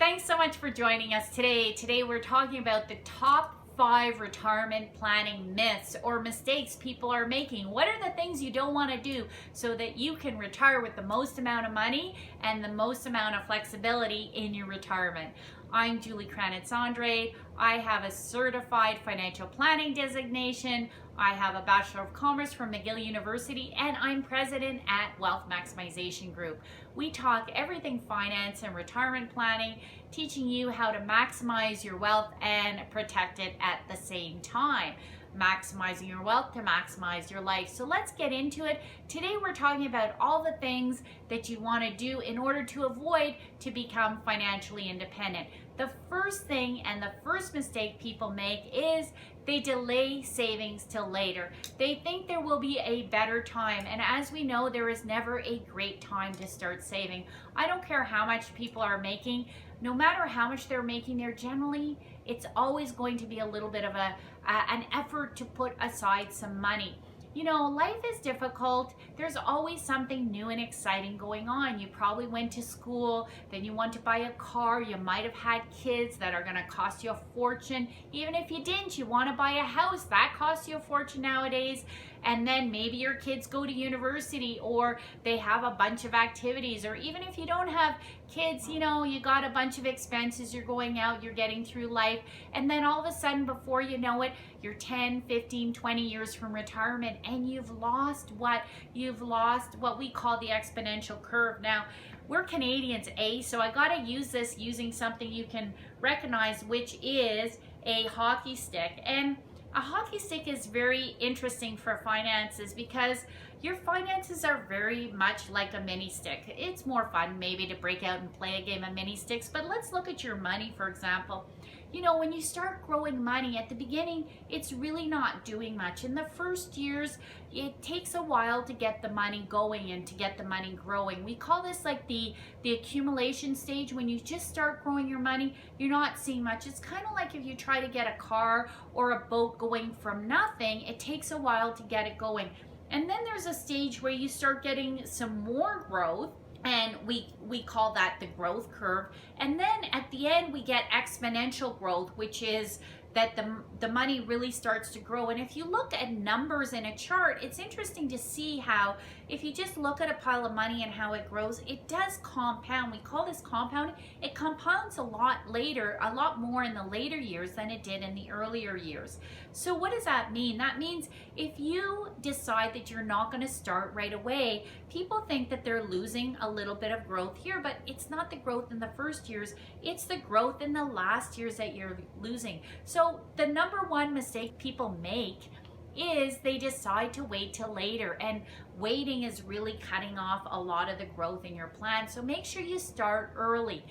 thanks so much for joining us today. Today we're talking about the top 5 retirement planning myths or mistakes people are making. What are the things you don't want to do so that you can retire with the most amount of money and the most amount of flexibility in your retirement? I'm Julie Kranitz. I have a certified financial planning designation. I have a Bachelor of Commerce from McGill University, and I'm president at Wealth Maximization Group. We talk everything finance and retirement planning, teaching you how to maximize your wealth and protect it at the same time. Maximizing your wealth to maximize your life. So let's get into it. Today we're talking about all the things that you want to do in order to avoid to become financially independent. The first thing and the first mistake people make is they delay savings till later. They think there will be a better time, and as we know, there is never a great time to start saving. I don't care how much people are making. No matter how much they're making, it's always going to be a little bit of an effort to put aside some money. You know, life is difficult. There's always something new and exciting going on. You probably went to school, then you want to buy a car. You might have had kids that are going to cost you a fortune. Even if you didn't, you want to buy a house. That costs you a fortune nowadays. And then maybe your kids go to university, or they have a bunch of activities, or even if you don't have kids, you know, you got a bunch of expenses, you're going out, you're getting through life, and then all of a sudden, before you know it, you're 10, 15, 20 years from retirement, and you've lost what we call the exponential curve. Now, we're Canadians, so I got to use this using something you can recognize, which is a hockey stick. And a hockey stick is very interesting for finances because your finances are very much like a mini stick. It's more fun maybe to break out and play a game of mini sticks, but let's look at your money, for example. You know, when you start growing money at the beginning, it's really not doing much. In the first years, it takes a while to get the money going and to get the money growing. We call this like the accumulation stage. When you just start growing your money, you're not seeing much. It's kind of like if you try to get a car or a boat going from nothing, it takes a while to get it going. And then there's a stage where you start getting some more growth, and we call that the growth curve. And then at the end, we get exponential growth, which is that the money really starts to grow. And if you look at numbers in a chart, it's interesting to see how if you just look at a pile of money and how it grows, it does compound. We call this compounding. It compounds a lot more in the later years than it did in the earlier years. So what does that mean? That means if you decide that you're not going to start right away, people think that they're losing a little bit of growth here, but it's not the growth in the first years, it's the growth in the last years that you're losing. So the number one mistake people make is they decide to wait till later, and waiting is really cutting off a lot of the growth in your plan. So make sure you start early.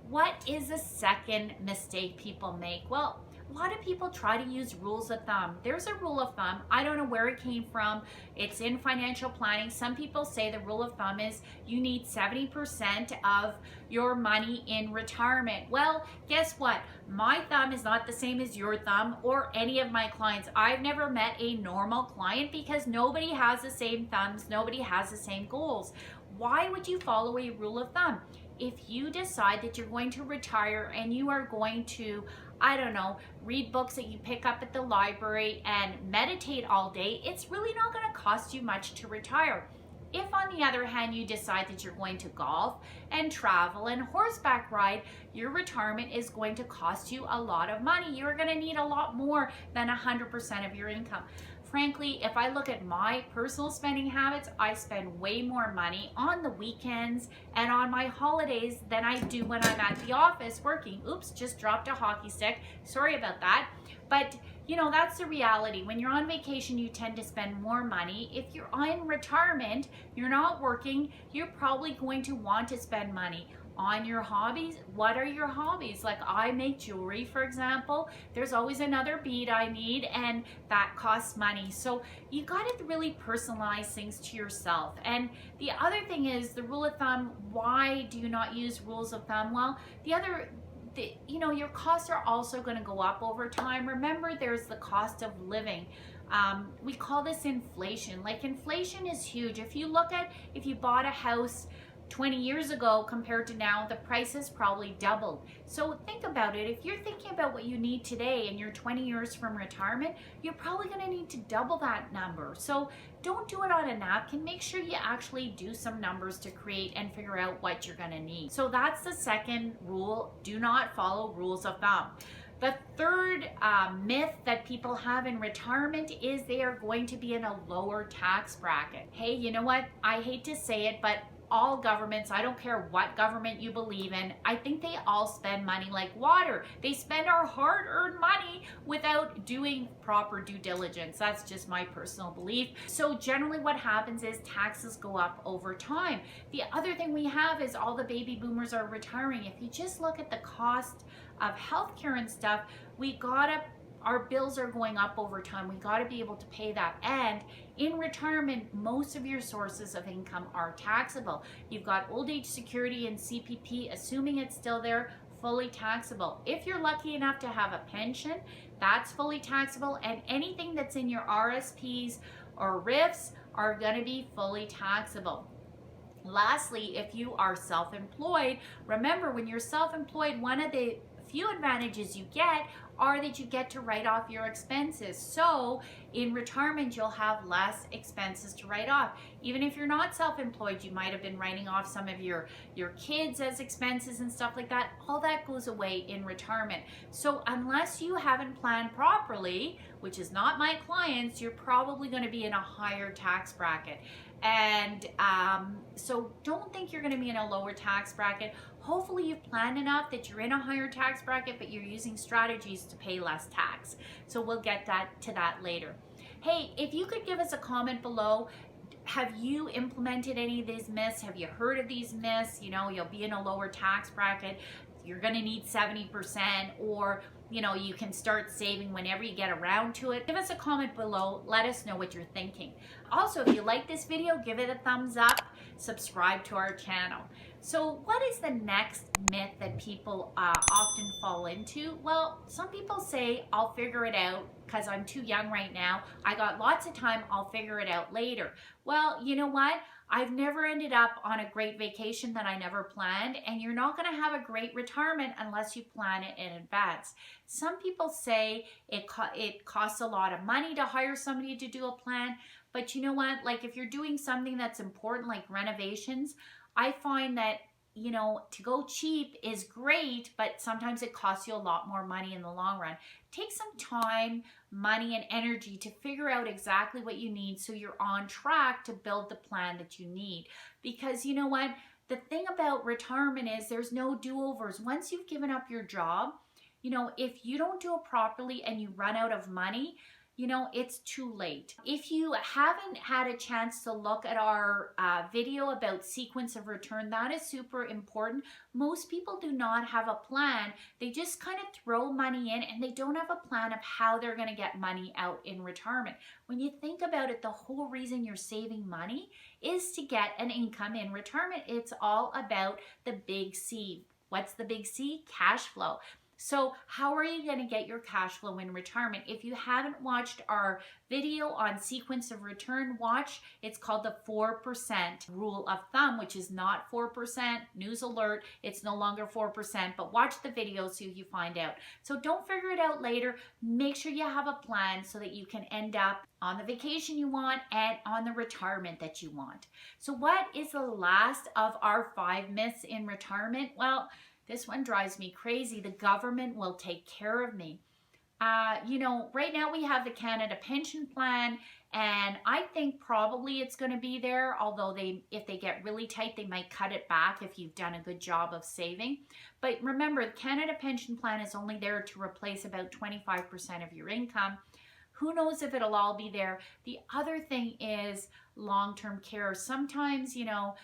What is the second mistake people make? Well, a lot of people try to use rules of thumb. There's a rule of thumb. I don't know where it came from. It's in financial planning. Some people say the rule of thumb is you need 70% of your money in retirement. Well, guess what? My thumb is not the same as your thumb or any of my clients. I've never met a normal client because nobody has the same thumbs. Nobody has the same goals. Why would you follow a rule of thumb? If you decide that you're going to retire and you are going to, I don't know, read books that you pick up at the library and meditate all day, it's really not going to cost you much to retire. If, on the other hand, you decide that you're going to golf and travel and horseback ride, your retirement is going to cost you a lot of money. You're going to need a lot more than 100% of your income. Frankly, if I look at my personal spending habits, I spend way more money on the weekends and on my holidays than I do when I'm at the office working. Oops, just dropped a hockey stick. Sorry about that. But, you know, that's the reality. When you're on vacation, you tend to spend more money. If you're in retirement, you're not working, you're probably going to want to spend money on your hobbies. What are your hobbies? Like, I make jewelry, for example. There's always another bead I need, and that costs money. So you got to really personalize things to yourself. And the other thing is the rule of thumb. Why do you not use rules of thumb? Well, your costs are also going to go up over time. Remember, there's the cost of living. We call this inflation. Like, inflation is huge. If you bought a house 20 years ago compared to now, the price has probably doubled. So think about it. If you're thinking about what you need today and you're 20 years from retirement, you're probably going to need to double that number. So don't do it on a napkin. Make sure you actually do some numbers to create and figure out what you're going to need. So that's the second rule. Do not follow rules of thumb. The third myth that people have in retirement is they are going to be in a lower tax bracket. Hey, you know what? I hate to say it, but all governments, I don't care what government you believe in, I think they all spend money like water. They spend our hard-earned money without doing proper due diligence. That's just my personal belief. So generally what happens is taxes go up over time. The other thing we have is all the baby boomers are retiring. If you just look at the cost of healthcare and stuff, our bills are going up over time. We got to be able to pay that. And in retirement, most of your sources of income are taxable. You've got old age security and CPP, assuming it's still there, fully taxable. If you're lucky enough to have a pension, that's fully taxable. And anything that's in your RRSPs or RIFs are going to be fully taxable. Lastly, if you are self-employed, remember when you're self-employed, one of the few advantages you get are that you get to write off your expenses. So in retirement, you'll have less expenses to write off. Even if you're not self-employed, you might have been writing off some of your kids as expenses and stuff like that. All that goes away in retirement. So unless you haven't planned properly, which is not my clients, you're probably going to be in a higher tax bracket. And so don't think you're going to be in a lower tax bracket. Hopefully you've planned enough that you're in a higher tax bracket, but you're using strategies to pay less tax. So we'll get to that later. Hey, if you could give us a comment below, have you implemented any of these myths? Have you heard of these myths? You know, you'll be in a lower tax bracket. You're going to need 70%, or you know, you can start saving whenever you get around to it. Give us a comment below. Let us know what you're thinking. Also, if you like this video, give it a thumbs up. Subscribe to our channel. So what is the next myth that people often fall into? Well, some people say, I'll figure it out because I'm too young right now. I got lots of time. I'll figure it out later. Well, you know what? I've never ended up on a great vacation that I never planned, and you're not going to have a great retirement unless you plan it in advance. Some people say it costs a lot of money to hire somebody to do a plan, but you know what? Like if you're doing something that's important like renovations, I find that, you know, to go cheap is great, but sometimes it costs you a lot more money in the long run. Take some time, money, and energy to figure out exactly what you need so you're on track to build the plan that you need. Because you know what? The thing about retirement is there's no do-overs. Once you've given up your job, you know, if you don't do it properly and you run out of money, you know, it's too late. If you haven't had a chance to look at our video about sequence of return, that is super important. Most people do not have a plan. They just kind of throw money in and they don't have a plan of how they're going to get money out in retirement. When you think about it, the whole reason you're saving money is to get an income in retirement. It's all about the big C. What's the big C? Cash flow. So how are you going to get your cash flow in retirement? If you haven't watched our video on sequence of return, watch. It's called the 4% rule of thumb, which is not 4%. News alert, it's no longer 4%, but watch the video so you find out. So don't figure it out later. Make sure you have a plan so that you can end up on the vacation you want and on the retirement that you want. So what is the last of our 5 myths in retirement? Well, this one drives me crazy. The government will take care of me. You know, right now we have the Canada Pension Plan, and I think probably it's going to be there, although if they get really tight, they might cut it back if you've done a good job of saving. But remember, the Canada Pension Plan is only there to replace about 25% of your income. Who knows if it'll all be there. The other thing is long-term care. Sometimes, you know,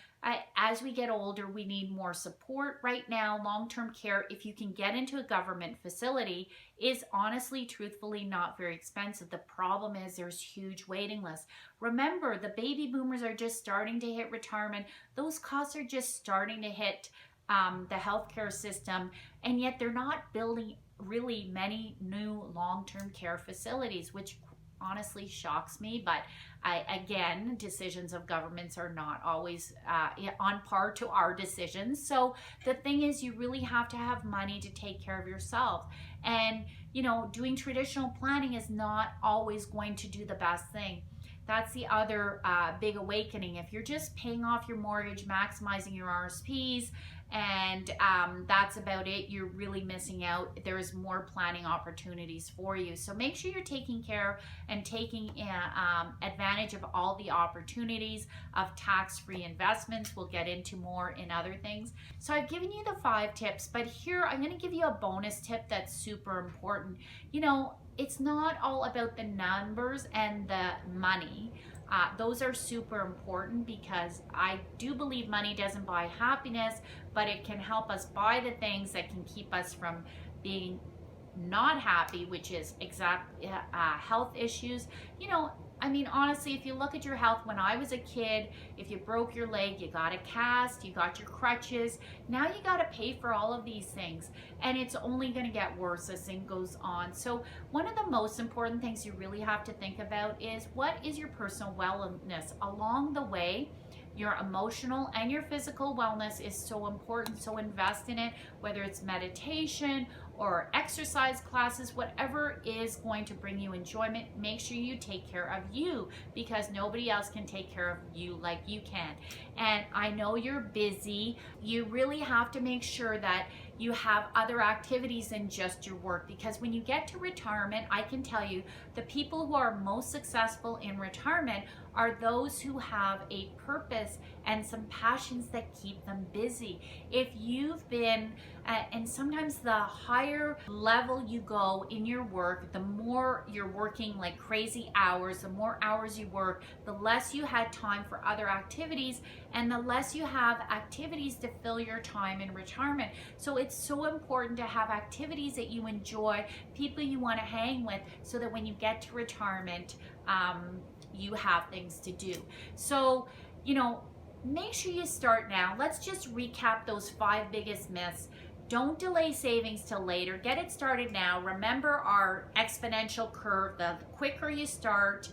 as we get older, we need more support. Right now, long-term care, if you can get into a government facility, is honestly, truthfully, not very expensive. The problem is there's huge waiting lists. Remember, the baby boomers are just starting to hit retirement. Those costs are just starting to hit the healthcare system, and yet they're not building really many new long-term care facilities, which honestly shocks me, but again, decisions of governments are not always on par to our decisions. So the thing is, you really have to have money to take care of yourself. And, you know, doing traditional planning is not always going to do the best thing. That's the other big awakening. If you're just paying off your mortgage, maximizing your RRSPs, and that's about it, you're really missing out. There's more planning opportunities for you. So make sure you're taking care and taking advantage of all the opportunities of tax-free investments. We'll get into more in other things. So I've given you the 5 tips, but here I'm going to give you a bonus tip that's super important. You know, it's not all about the numbers and the money. Those are super important, because I do believe money doesn't buy happiness, but it can help us buy the things that can keep us from being not happy, which is health issues. You know, I mean, honestly, if you look at your health, when I was a kid, if you broke your leg, you got a cast, you got your crutches. Now you got to pay for all of these things, and it's only going to get worse as thing goes on. So one of the most important things you really have to think about is, what is your personal wellness along the way? Your emotional and your physical wellness is so important, so invest in it, whether it's meditation or exercise classes, whatever is going to bring you enjoyment. Make sure you take care of you, because nobody else can take care of you like you can. And I know you're busy. You really have to make sure that you have other activities than just your work, because when you get to retirement, I can tell you the people who are most successful in retirement are those who have a purpose and some passions that keep them busy. If you've been, and sometimes the higher level you go in your work, the more you're working like crazy hours, the more hours you work, the less you had time for other activities, and the less you have activities to fill your time in retirement. So it's so important to have activities that you enjoy, people you want to hang with, so that when you get to retirement, you have things to do. So, you know, make sure you start now. Let's just recap those 5 biggest myths. Don't delay savings till later. Get it started now. Remember our exponential curve. The quicker you start,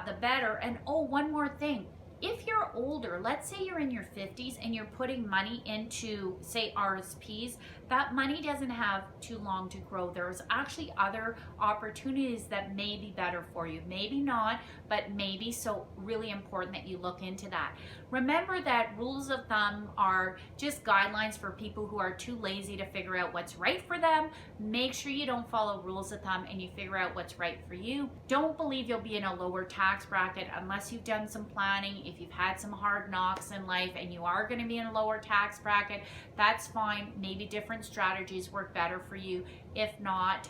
the better. And oh, one more thing. If you're older, let's say you're in your 50s and you're putting money into, say, RSPs, that money doesn't have too long to grow. There's actually other opportunities that may be better for you. Maybe not, but maybe. So really important that you look into that. Remember that rules of thumb are just guidelines for people who are too lazy to figure out what's right for them. Make sure you don't follow rules of thumb and you figure out what's right for you. Don't believe you'll be in a lower tax bracket unless you've done some planning. If you've had some hard knocks in life and you are going to be in a lower tax bracket, that's fine. Maybe different strategies work better for you. If not,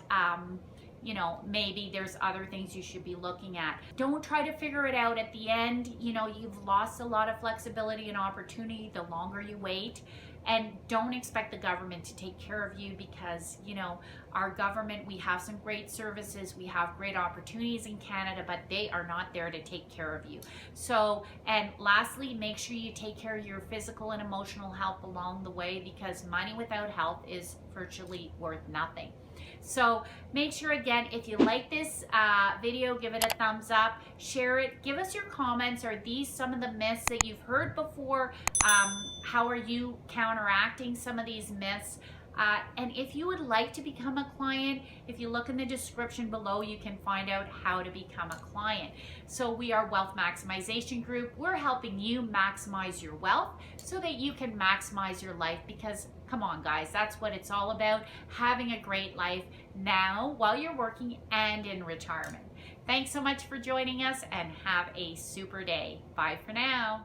you know, maybe there's other things you should be looking at. Don't try to figure it out at the end. You know, you've lost a lot of flexibility and opportunity the longer you wait. And don't expect the government to take care of you, because, you know, our government, we have some great services, we have great opportunities in Canada, but they are not there to take care of you. So, and lastly, make sure you take care of your physical and emotional health along the way, because money without health is virtually worth nothing. So make sure, again, if you like this video, give it a thumbs up, share it, give us your comments. Are these some of the myths that you've heard before? How are you counteracting some of these myths? And if you would like to become a client, if you look in the description below, you can find out how to become a client. So we are Wealth Maximization Group. We're helping you maximize your wealth so that you can maximize your life, because come on guys, that's what it's all about, having a great life now while you're working and in retirement. Thanks so much for joining us, and have a super day. Bye for now.